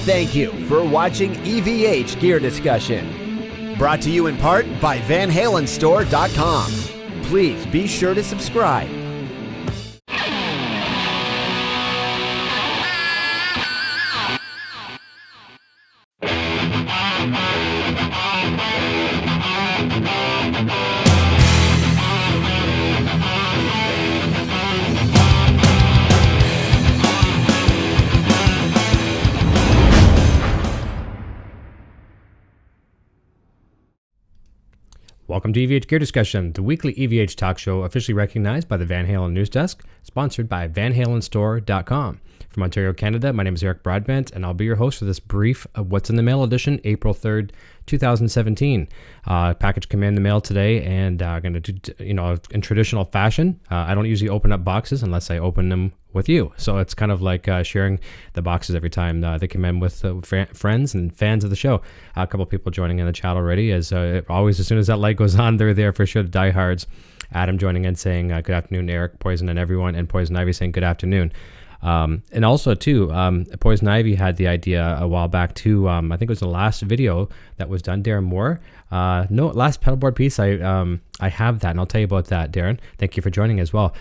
Thank you for watching EVH Gear Discussion. Brought to you in part by VanHalenStore.com. Please be sure to subscribe. Welcome to EVH Gear Discussion, the weekly EVH talk show officially recognized by the Van Halen News Desk, sponsored by VanHalenStore.com. From Ontario, Canada, my name is Eric Broadbent, and I'll be your host for this brief What's in the Mail edition, April 3rd, 2017. Package came in the mail today, and I'm going to do, in traditional fashion. I don't usually open up boxes unless I open them with you. So it's kind of like sharing the boxes every time they come in with friends and fans of the show. A couple people joining in the chat already. As always, as soon as that light goes on, they're there for sure, the diehards. Adam joining in saying, good afternoon, Eric, Poison and everyone, and Poison Ivy saying good afternoon. And also, too, Poison Ivy had the idea a while back, too. I think it was the last video that was done, Darren Moore. Last pedalboard piece, I have that, and I'll tell you about that, Darren. Thank you for joining as well.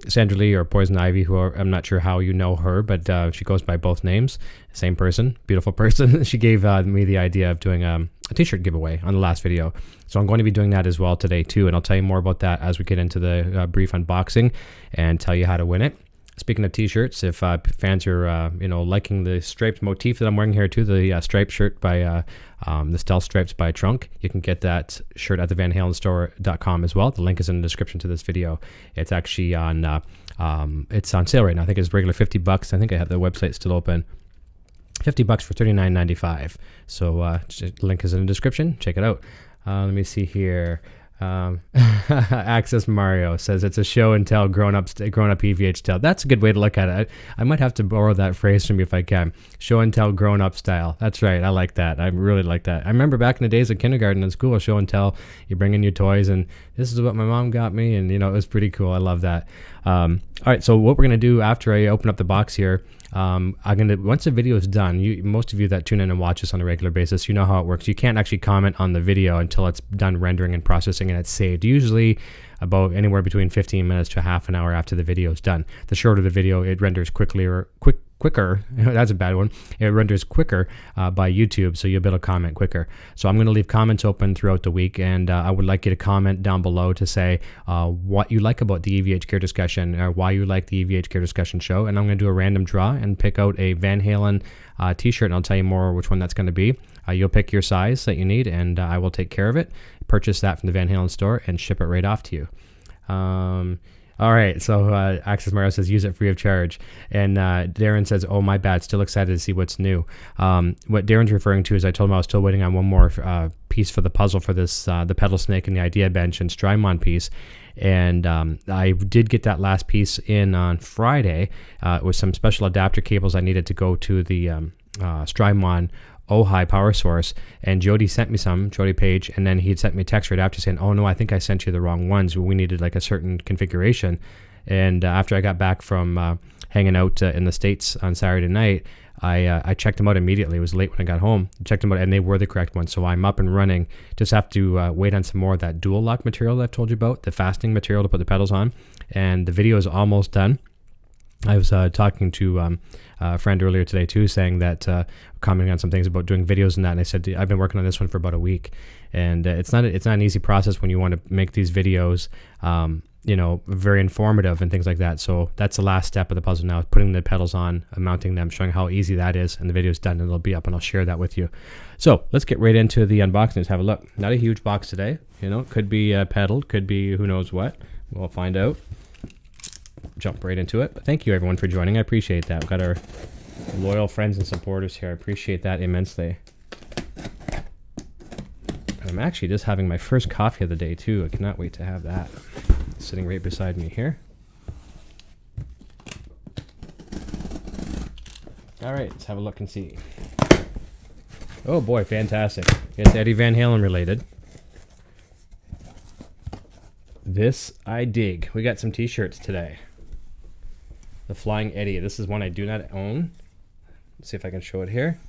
Sandra Lee, or Poison Ivy, I'm not sure how you know her, but she goes by both names. Same person, beautiful person. She gave me the idea of doing a T-shirt giveaway on the last video. So I'm going to be doing that as well today, too, and I'll tell you more about that as we get into the brief unboxing and tell you how to win it. Speaking of T-shirts, if fans are liking the striped motif that I'm wearing here too, the striped shirt by the Stealth Stripes by Trunk, you can get that shirt at the VanHalenStore.com as well. The link is in the description to this video. It's actually on it's on sale right now. I think it's regular $50. I think I have the website still open. $50 for $39.95. So link is in the description. Check it out. Let me see here. Access Mario says it's a show and tell grown up EVH style. That's a good way to look at it. I might have to borrow that phrase from you if I can. Show and tell grown up style. That's right. I like that. I really like that. I remember back in the days of kindergarten and school, show and tell. You bring in your toys, and this is what my mom got me, and it was pretty cool. I love that. All right. So what we're gonna do after I open up the box here. Once the video is done, most of you that tune in and watch us on a regular basis, you know how it works. You can't actually comment on the video until it's done rendering and processing and it's saved. Usually about anywhere between 15 minutes to half an hour after the video is done. The shorter the video, it renders quicker. That's a bad one. It renders quicker by YouTube, so you'll be able to comment quicker. So I'm going to leave comments open throughout the week, and I would like you to comment down below to say what you like about the EVH Gear Discussion, or why you like the EVH Gear Discussion show, and I'm going to do a random draw and pick out a Van Halen T-shirt, and I'll tell you more which one that's going to be. You'll pick your size that you need, and I will take care of it. Purchase that from the Van Halen store and ship it right off to you. All right, so Access Mario says use it free of charge, and Darren says, oh, my bad, still excited to see what's new. What Darren's referring to is I told him I was still waiting on one more piece for the puzzle for this, the pedal snake and the idea bench and Strymon piece, and I did get that last piece in on Friday with some special adapter cables I needed to go to the Strymon Ojai power source, and Jody sent me some, Jody Page, and then he sent me a text right after saying, oh no, I think I sent you the wrong ones. We needed like a certain configuration. And after I got back from hanging out in the States on Saturday night, I checked them out immediately. It was late when I got home. Checked them out, and they were the correct ones. So I'm up and running. Just have to wait on some more of that dual lock material that I've told you about, the fastening material to put the pedals on. And the video is almost done. I was talking to a friend earlier today too, saying that commenting on some things about doing videos and that, and I said I've been working on this one for about a week, and it's not an easy process when you want to make these videos very informative and things like that. So that's the last step of the puzzle now, putting the pedals on, mounting them, showing how easy that is, and the video's done and it'll be up and I'll share that with you. So let's get right into the unboxing. Let's have a look. Not a huge box today, could be Peddle, could be who knows what. We'll find out. Jump right into it. But thank you everyone for joining. I appreciate that. We've got our loyal friends and supporters here. I appreciate that immensely. I'm actually just having my first coffee of the day too. I cannot wait to have that. Sitting right beside me here. All right, let's have a look and see. Oh boy, fantastic. It's Eddie Van Halen related. This I dig. We got some t-shirts today. The Flying Eddie. This is one I do not own. Let's see if I can show it here.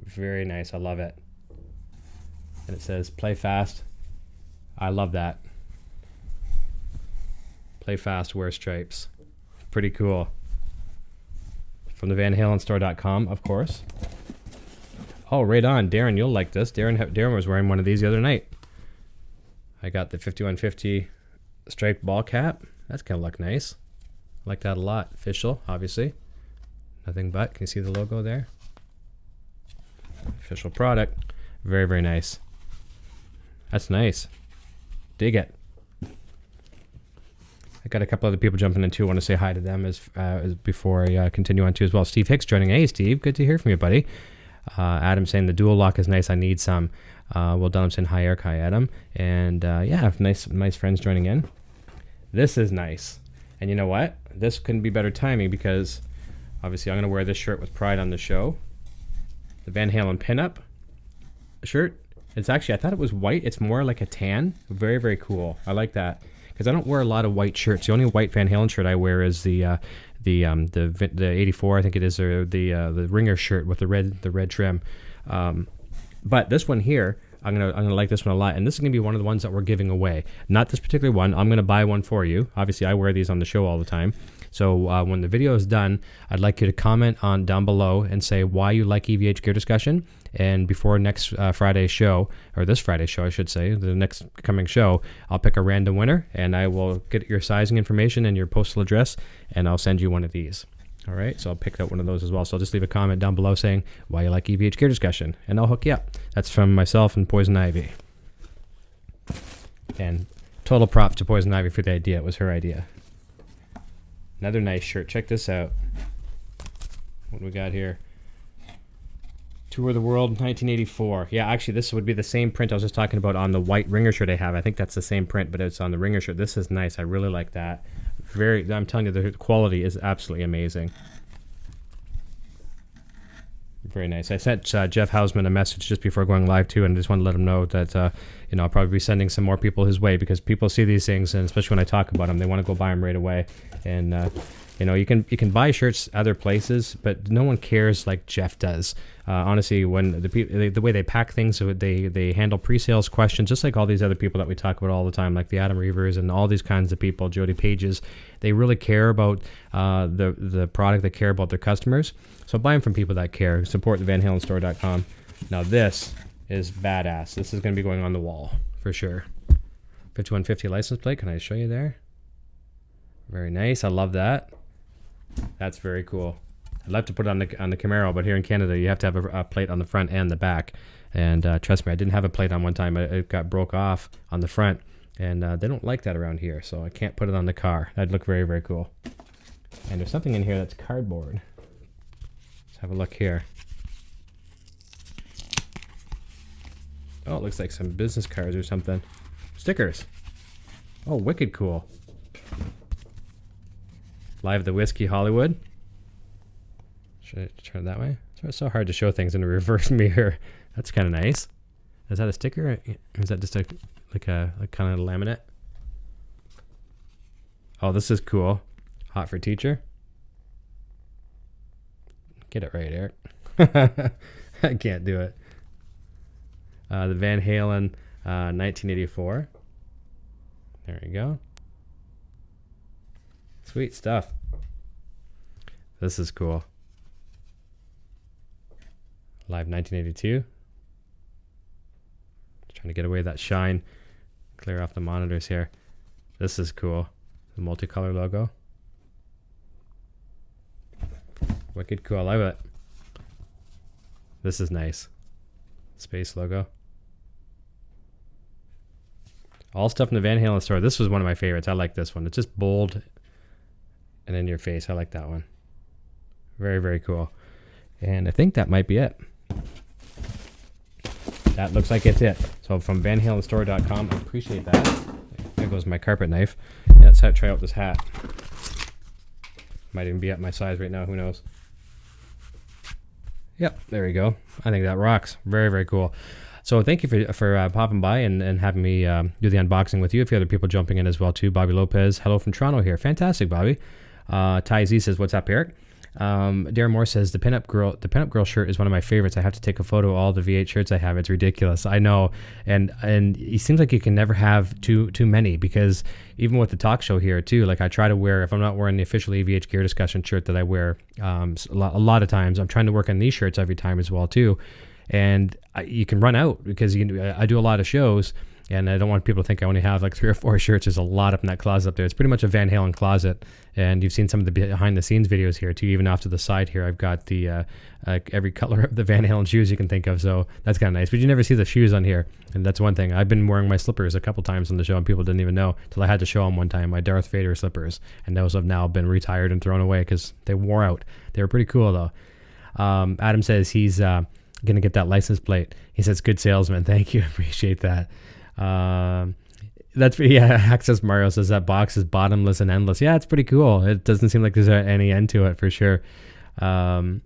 Very nice. I love it. And it says play fast. I love that. Play fast, wear stripes. Pretty cool. From the VanHalenStore.com, of course. Oh, right on. Darren, you'll like this. Darren was wearing one of these the other night. I got the 5150 striped ball cap. That's going to look nice. I like that a lot. Official, obviously. Nothing but. Can you see the logo there? Official product. Very, very nice. That's nice. Dig it. I got a couple other people jumping in too. I want to say hi to them as before I continue on too as well. Steve Hicks joining. Hey, Steve. Good to hear from you, buddy. Adam saying the dual lock is nice. I need some. Will Dunham saying hi, Eric. Hi, Adam. And yeah, nice friends joining in. This is nice. And you know what? This couldn't be better timing because obviously I'm going to wear this shirt with pride on the show. The Van Halen pinup shirt. It's actually, I thought it was white. It's more like a tan. Very, very cool. I like that because I don't wear a lot of white shirts. The only white Van Halen shirt I wear is the 84, I think it is, or the ringer shirt with the red trim. But this one here, I'm gonna like this one a lot, and this is gonna be one of the ones that we're giving away. Not this particular one. I'm gonna buy one for you. Obviously, I wear these on the show all the time. So when the video is done, I'd like you to comment on down below and say why you like EVH Gear Discussion. And before next Friday's show, or this Friday's show, I should say, the next coming show, I'll pick a random winner, and I will get your sizing information and your postal address, and I'll send you one of these. All right, so I'll pick out one of those as well. So I'll just leave a comment down below saying why you like EVH Gear Discussion, and I'll hook you up. That's from myself and Poison Ivy. And total props to Poison Ivy for the idea. It was her idea. Another nice shirt. Check this out. What do we got here? Tour of the World 1984. Yeah, actually, this would be the same print I was just talking about on the white ringer shirt I have. I think that's the same print, but it's on the ringer shirt. This is nice. I really like that. I'm telling you, the quality is absolutely amazing. Very nice. I sent Jeff Hausman a message just before going live too, and I just want to let him know that I'll probably be sending some more people his way because people see these things, and especially when I talk about them, they want to go buy them right away. And you can buy shirts other places, but no one cares like Jeff does. Honestly, when the way they pack things, they handle pre-sales questions, just like all these other people that we talk about all the time, like the Adam Reavers and all these kinds of people, Jody Pages. They really care about the product. They care about their customers. So buy them from people that care. Support the VanHalenStore.com. Now this is badass. This is going to be going on the wall for sure. 5150 license plate. Can I show you there? Very nice. I love that. That's very cool. I'd love to put it on the Camaro, but here in Canada, you have to have a plate on the front and the back. And trust me, I didn't have a plate on one time. It got broke off on the front, and they don't like that around here, so I can't put it on the car. That'd look very, very cool. And there's something in here that's cardboard. Let's have a look here. Oh, it looks like some business cards or something. Stickers. Oh, wicked cool. Live the Whiskey Hollywood. Should I turn it that way? It's so hard to show things in a reverse mirror. That's kind of nice. Is that a sticker? Or is that just like kind of laminate? Oh, this is cool. Hot for Teacher. Get it right, Eric. I can't do it. The Van Halen 1984. There we go. Sweet stuff. This is cool. Live 1982. Trying to get away that shine. Clear off the monitors here. This is cool. The multicolor logo. Wicked cool. I love it. This is nice. Space logo. All stuff in the Van Halen store. This was one of my favorites. I like this one. It's just bold and in your face. I like that one. Very, very cool. And I think that might be it. That looks like it's it. So from VanHalenStore.com, I appreciate that. There goes my carpet knife. Yeah, let's try out this hat. Might even be at my size right now. Who knows? Yep, there we go. I think that rocks. Very, very cool. So thank you for popping by and having me do the unboxing with you. A few other people jumping in as well too. Bobby Lopez, hello from Toronto here. Fantastic, Bobby. Ty Z says, what's up, Eric? Darren Moore says the pinup girl shirt is one of my favorites. I have to take a photo of all the V8 shirts I have. It's ridiculous. I know, and it seems like you can never have too many, because even with the talk show here too, like I try to wear, if I'm not wearing the official EVH Gear Discussion shirt that I wear a lot of times, I'm trying to work on these shirts every time as well too, and you can run out because I do a lot of shows. And I don't want people to think I only have like 3 or 4 shirts. There's a lot up in that closet up there. It's pretty much a Van Halen closet. And you've seen some of the behind the scenes videos here too. Even off to the side here, I've got the every color of the Van Halen shoes you can think of. So that's kind of nice. But you never see the shoes on here. And that's one thing. I've been wearing my slippers a couple times on the show and people didn't even know till I had to show them one time, my Darth Vader slippers. And those have now been retired and thrown away because they wore out. They were pretty cool though. Adam says he's going to get that license plate. He says, good salesman. Thank you. Appreciate that. That's Access Mario says that box is bottomless and endless. Yeah, it's pretty cool. It doesn't seem like there's any end to it for sure. And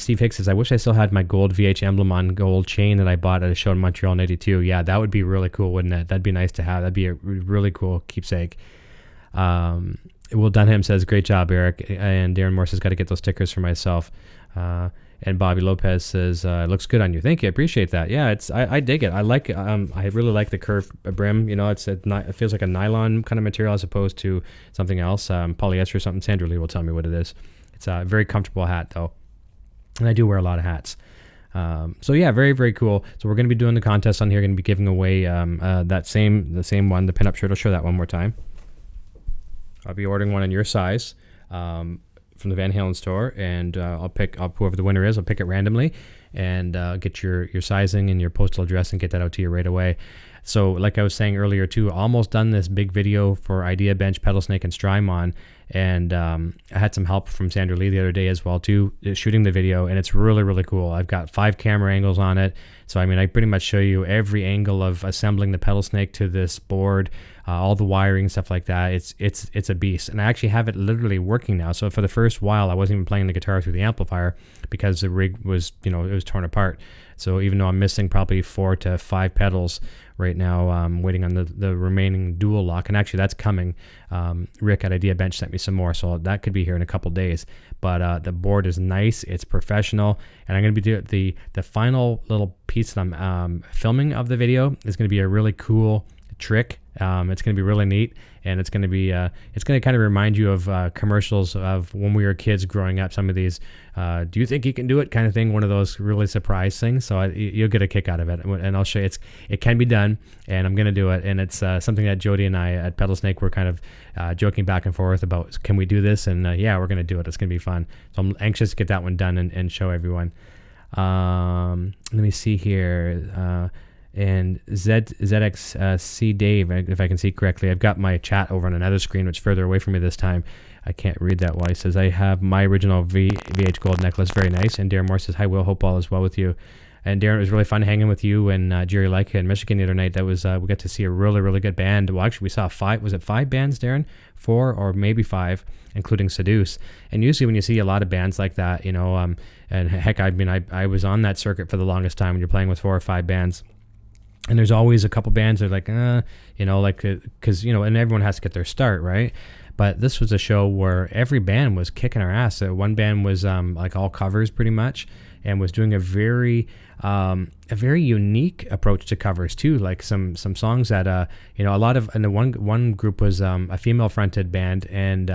Steve Hicks says, I wish I still had my gold VH emblem on gold chain that I bought at a show in Montreal in '82. Yeah, that would be really cool, wouldn't it? That'd be nice to have. That'd be a really cool keepsake. Will Dunham says, great job, Eric. And Darren Moore says, got to get those stickers for myself. And Bobby Lopez says, it looks good on you. Thank you. I appreciate that. Yeah, I dig it. I like, I really like the curved brim. You know, it feels like a nylon kind of material as opposed to something else, polyester or something. Sandra Lee will tell me what it is. It's a very comfortable hat though. And I do wear a lot of hats. So yeah, very, very cool. So we're going to be doing the contest on here. Going to be giving away, the same one, the pinup shirt. I'll show that one more time. I'll be ordering one in your size, from the Van Halen store, and I'll pick up whoever the winner is. I'll pick it randomly and get your sizing and your postal address and get that out to you right away. So like I was saying earlier too, almost done this big video for Idea Bench, Pedal Snake, and Strymon, and I had some help from Sandra Lee the other day as well too, shooting the video, and it's really, really cool. I've got 5 camera angles on it, so I mean I pretty much show you every angle of assembling the pedal snake to this board, all the wiring and stuff like that. It's a beast, and I actually have it literally working now. So for the first while I wasn't even playing the guitar through the amplifier because the rig was, it was torn apart. So even though I'm missing probably 4 to 5 pedals right now, I'm waiting on the remaining dual lock, and actually that's coming. Rick at Idea Bench sent me some more, so that could be here in a couple days. But the board is nice, it's professional, and I'm going to be doing the final little piece that I'm filming of the video is going to be a really cool trick. It's going to be really neat, and it's going to be it's going to kind of remind you of commercials of when we were kids growing up. Some of these do you think you can do it kind of thing, one of those really surprise things. So you'll get a kick out of it, and I'll show you it can be done, and I'm going to do it. And it's something that Jody and I at Pedal Snake were kind of joking back and forth about, can we do this? And yeah, we're going to do it. It's going to be fun. So I'm anxious to get that one done and show everyone. Let me see here. And ZXC Dave, if I can see correctly, I've got my chat over on another screen, which is further away from me this time. I can't read that well. He says, I have my original VH gold necklace. Very nice. And Darren Moore says, hi, Will. Hope all is well with you. And Darren, it was really fun hanging with you and Jerry Leica in Michigan the other night. That was we got to see a really, really good band. Well, actually, we saw 5. Was it 5 bands, Darren? 4 or maybe 5, including Seduce. And usually when you see a lot of bands like that, and heck, I mean, I was on that circuit for the longest time when you're playing with 4 or 5 bands. And there's always a couple bands that are like, because, and everyone has to get their start, right? But this was a show where every band was kicking our ass. One band was like all covers pretty much, and was doing a very unique approach to covers too. Like some songs that a lot of, and the one group was a female fronted band and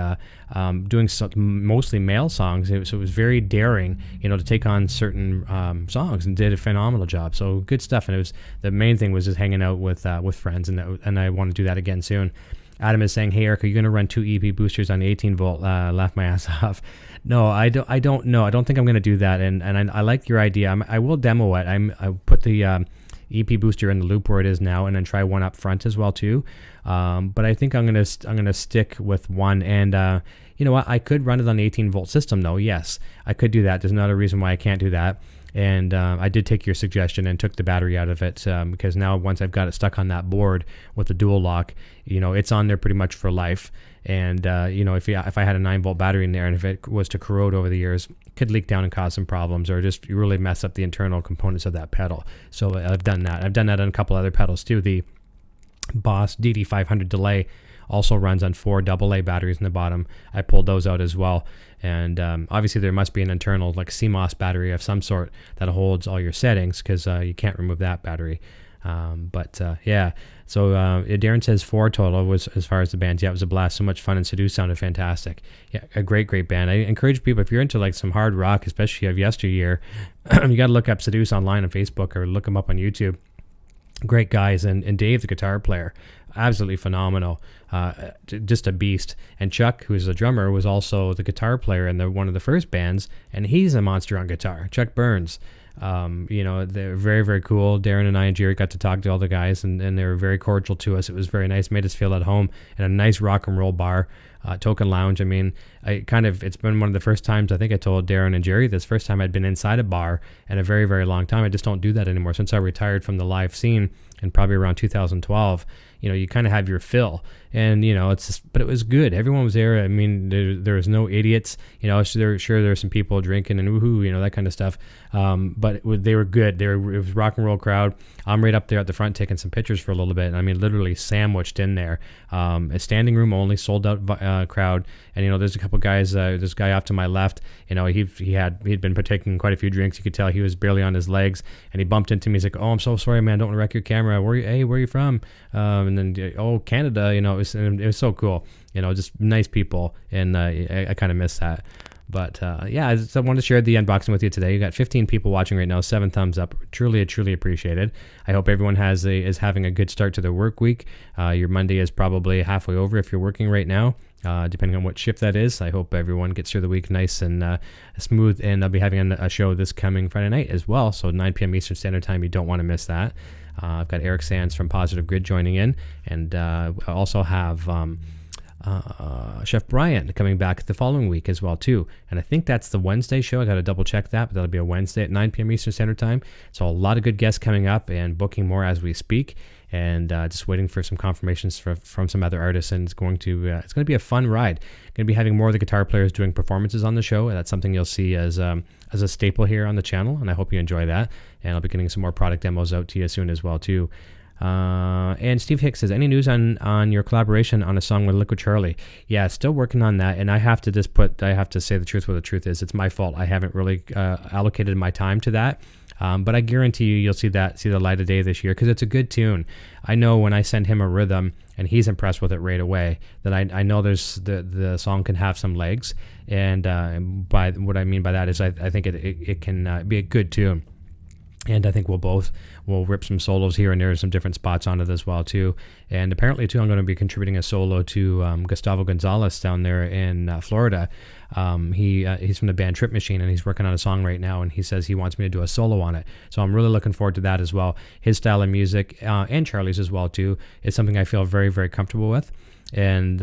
doing mostly male songs. So it was very daring, to take on certain songs, and did a phenomenal job. So good stuff. And the main thing was just hanging out with friends, and I want to do that again soon. Adam is saying, hey, Eric, are you going to run 2 EP boosters on the 18 volt? Laugh my ass off. No, I don't know. I don't think I'm going to do that. And I like your idea. I will demo it. I put the EP booster in the loop where it is now, and then try one up front as well too. But I think I'm going to stick with one. And you know what? I could run it on the 18 volt system though. Yes, I could do that. There's not a reason why I can't do that. And I did take your suggestion and took the battery out of it because now once I've got it stuck on that board with the dual lock, it's on there pretty much for life. And if I had a 9 volt battery in there, and if it was to corrode over the years, it could leak down and cause some problems, or just really mess up the internal components of that pedal. So I've done that. I've done that on a couple other pedals too. The Boss DD500 delay Also runs on 4 AA batteries in the bottom. I pulled those out as well. And obviously there must be an internal like CMOS battery of some sort that holds all your settings, because you can't remove that battery. Yeah. So Darren says 4 total was as far as the bands. Yeah, it was a blast. So much fun, and Seduce sounded fantastic. Yeah, a great band. I encourage people, if you're into like some hard rock, especially of yesteryear, you got to look up Seduce online on Facebook or look them up on YouTube. Great guys. And Dave, the guitar player, absolutely phenomenal. Just a beast. And Chuck, who's the drummer, was also the guitar player in one of the first bands, and he's a monster on guitar. Chuck Burns. They're very, very cool. Darren and I and Jerry got to talk to all the guys, and they were very cordial to us. It was very nice, made us feel at home in a nice rock and roll bar, Token Lounge. I mean, it's been one of the first times, I think I told Darren and Jerry, this first time I'd been inside a bar in a very, very long time. I just don't do that anymore since I retired from the live scene in probably around 2012. You kind of have your fill, and but it was good. Everyone was there. I mean, there was no idiots. There were some people drinking and woohoo, that kind of stuff. But they were good. It was a rock and roll crowd. I'm right up there at the front taking some pictures for a little bit. And I mean, literally sandwiched in there. A standing room only, sold out crowd. And there's a couple guys. This guy off to my left. He'd been partaking quite a few drinks. You could tell he was barely on his legs. And he bumped into me. He's like, "Oh, I'm so sorry, man. Don't want to wreck your camera. Where are you from?" And then, "Oh, Canada." It was so cool. Just nice people. And I kind of miss that. But I wanted to share the unboxing with you today. You got 15 people watching right now, 7 thumbs up. Truly appreciated. I hope everyone is having a good start to their work week. Your Monday is probably halfway over if you're working right now, depending on what shift that is. I hope everyone gets through the week nice and smooth. And I'll be having a show this coming Friday night as well, so 9 p.m. Eastern Standard Time. You don't want to miss that. I've got Eric Sands from Positive Grid joining in, and I also have Chef Brian coming back the following week as well too. And I think that's the Wednesday show. I got to double check that, but that'll be a Wednesday at 9 p.m. Eastern Standard Time. So a lot of good guests coming up and booking more as we speak, and just waiting for some confirmations from some other artists. And it's going to be a fun ride. Going to be having more of the guitar players doing performances on the show. That's something you'll see as a staple here on the channel, and I hope you enjoy that. And I'll be getting some more product demos out to you soon as well too. And Steve Hicks says, any news on your collaboration on a song with Liquid Charlie? Yeah, still working on that. And I have to say the truth where the truth is. It's my fault. I haven't really allocated my time to that. But I guarantee you'll see the light of day this year, because it's a good tune. I know when I send him a rhythm and he's impressed with it right away, that I know the song can have some legs. And by what I mean by that is I think it can be a good tune. And I think we'll rip some solos here and there, some different spots on it as well too. And apparently too, I'm going to be contributing a solo to Gustavo Gonzalez down there in Florida. He's from the band Trip Machine, and he's working on a song right now, and he says he wants me to do a solo on it. So I'm really looking forward to that as well. His style of music, and Charlie's as well too, is something I feel very, very comfortable with. And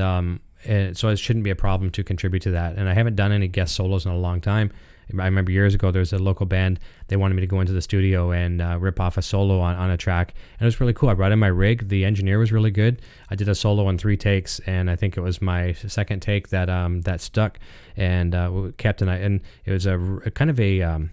so it shouldn't be a problem to contribute to that. And I haven't done any guest solos in a long time. I remember years ago there was a local band. They wanted me to go into the studio and rip off a solo on a track, and it was really cool. I brought in my rig. The engineer was really good. I did a solo in 3 takes, and I think it was my second take that stuck and kept. And it was a kind of a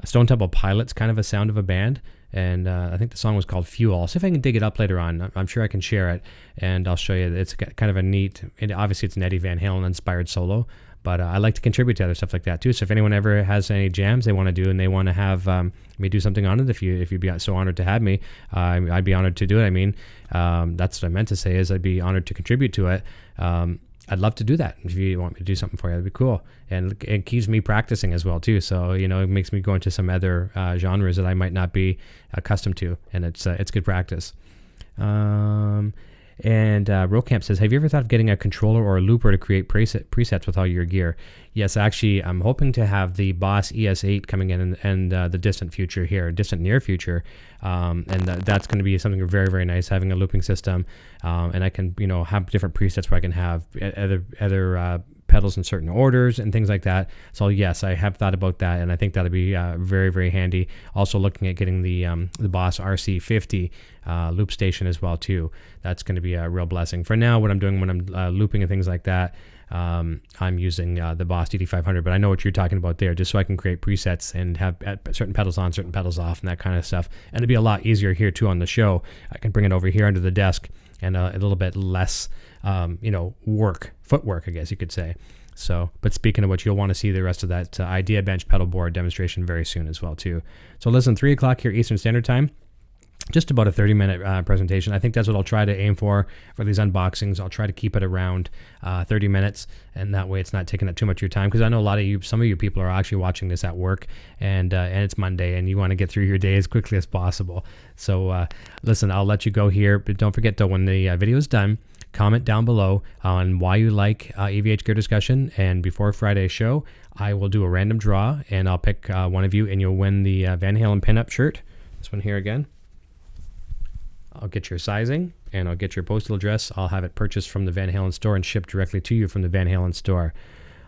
Stone Temple Pilots kind of a sound of a band. And I think the song was called Fuel. I'll see if I can dig it up later on. I'm sure I can share it, and I'll show you. It's kind of a neat, obviously it's an Eddie Van Halen inspired solo, but I like to contribute to other stuff like that too. So if anyone ever has any jams they want to do and they want to have me do something on it, if you'd be so honored to have me, I'd be honored to do it. I mean, that's what I meant to say is I'd be honored to contribute to it. I'd love to do that. If you want me to do something for you, that'd be cool. And it keeps me practicing as well too. So, it makes me go into some other genres that I might not be accustomed to. And it's good practice. And Rocamp says, have you ever thought of getting a controller or a looper to create presets with all your gear? Yes, actually, I'm hoping to have the Boss ES8 coming in the distant near future. And that's going to be something very, very nice, having a looping system. And I can, have different presets where I can have other pedals in certain orders and things like that. So yes, I have thought about that, and I think that'll be very, very handy. Also looking at getting the Boss RC50 loop station as well too. That's going to be a real blessing. For now, what I'm doing when I'm looping and things like that, I'm using the Boss DD500, but I know what you're talking about there, just so I can create presets and have certain pedals on, certain pedals off, and that kind of stuff. And it'll be a lot easier here too on the show. I can bring it over here under the desk and a little bit less, footwork, I guess you could say. So, but speaking of which, you'll want to see the rest of that Idea Bench pedal board demonstration very soon as well too. So listen, 3 o'clock here Eastern Standard Time. Just about a 30-minute presentation. I think that's what I'll try to aim for these unboxings. I'll try to keep it around 30 minutes, and that way it's not taking up too much of your time, because I know some of you people are actually watching this at work, and it's Monday, and you want to get through your day as quickly as possible. So listen, I'll let you go here, but don't forget, though, when the video is done, comment down below on why you like EVH Gear Discussion, and before Friday's show, I will do a random draw, and I'll pick one of you, and you'll win the Van Halen pinup shirt. This one here again. I'll get your sizing, and I'll get your postal address. I'll have it purchased from the Van Halen Store and shipped directly to you from the Van Halen Store.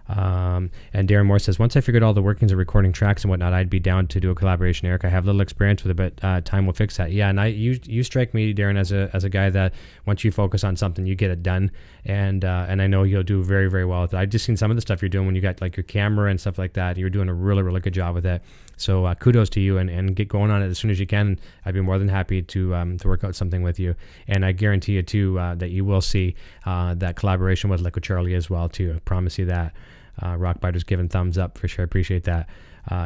And Darren Moore says, once I figured all the workings of recording tracks and whatnot, I'd be down to do a collaboration, Eric. I have little experience with it, but time will fix that. Yeah, and you strike me, Darren, as a guy that once you focus on something, you get it done. And I know you'll do very, very well with it. I've just seen some of the stuff you're doing when you got like your camera and stuff like that. You're doing a really, really good job with it. So kudos to you, and get going on it as soon as you can. I'd be more than happy to work out something with you. And I guarantee you too that you will see that collaboration with Liquid Charlie as well too. I promise you that. Rockbiter's giving thumbs up for sure. I appreciate that.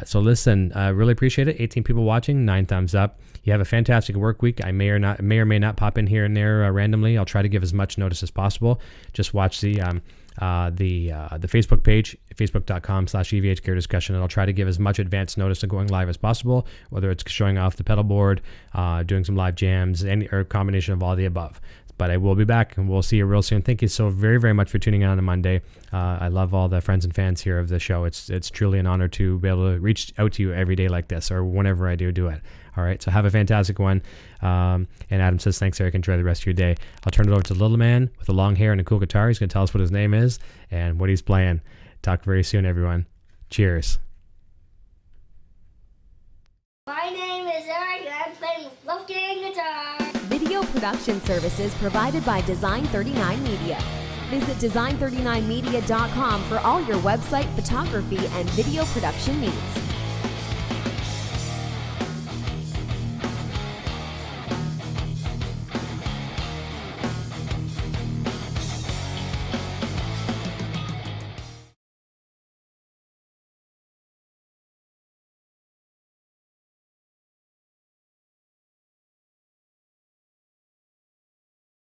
So listen, really appreciate it. 18 people watching, 9 thumbs up. You have a fantastic work week. I may or may not pop in here and there randomly. I'll try to give as much notice as possible. Just watch the Facebook page, facebook.com/EVH Gear Discussion, and I'll try to give as much advance notice of going live as possible, whether it's showing off the pedal board, doing some live jams, or a combination of all the above. But I will be back, and we'll see you real soon. Thank you so very, very much for tuning in on a Monday. I love all the friends and fans here of the show. It's truly an honor to be able to reach out to you every day like this, or whenever I do it. All right, so have a fantastic one. And Adam says, thanks, Eric. Enjoy the rest of your day. I'll turn it over to the little man with the long hair and a cool guitar. He's going to tell us what his name is and what he's playing. Talk very soon, everyone. Cheers. My name is Eric, and I'm playing left-hand guitar. Video production services provided by Design 39 Media. Visit design39media.com for all your website, photography, and video production needs.